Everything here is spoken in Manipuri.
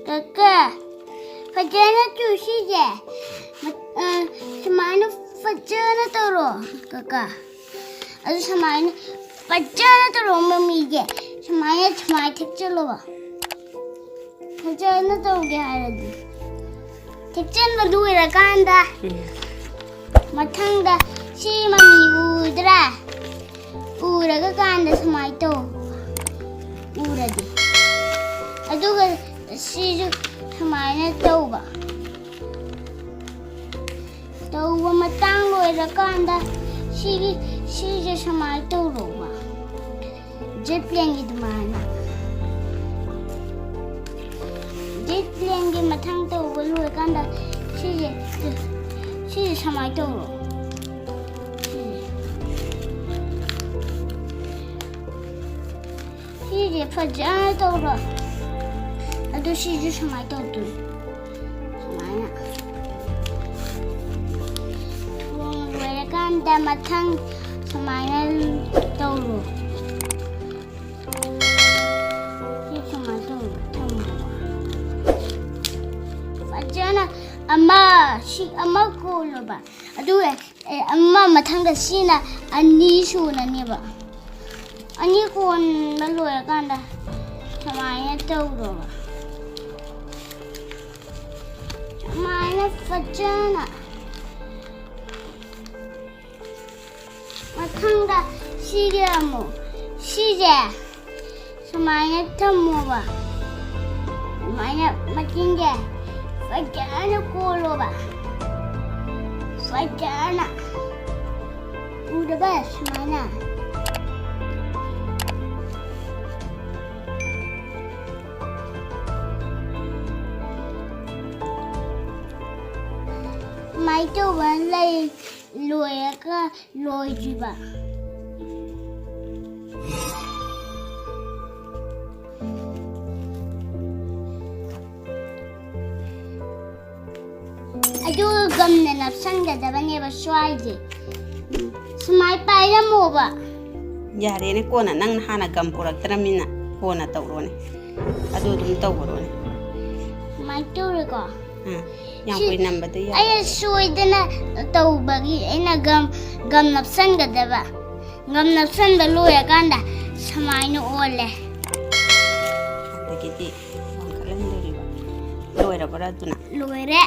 Kaka, fajana chushi je. Samana fajana toro, Kaka. Adu samana fajana toro mami je. Samana samai thik chalo ba. Fajana toro ge haradi. Thik chan ba duira kanda. Mathangda si mami udra. Uraga kanda samai to. Uradi. Aduga Siju Samana Toba Toba Matango Rakanda Siju Samai Toba Jetling it mana Jetling Matang Toba Lurkanda Siju Samai Toba Siju Pajana Toba Ado Siju Samai Toba Samana Tuangrekanda Matang Samana Toba Siju Samai Toba Fajana Amma Si Amma Koloba Ado Amma Matanga Sina Ani Suna Niba Ani Kon Malurkanda Samana Toba Samana Fajana Matanga Sigamu Sija Samana Tamuba Samana Matinga Fajana Koloba Fajana Udaba Samana Mai to ban lay lùi ka lùi gì ba Aju gam na napsan ga da bane ba swai je Smai pai na mo ba Yare ne ko na nang hana gam purak tramina ko na tawro ne adu dum tawro ne Mai to re ko yang koi number tu ya Ay swai dana taw bagi ina gam napsan ga da ba gam napsan da lùi kanda samai no ole Kita kiti wang kalian dari ba loi ra bara tu na lùi re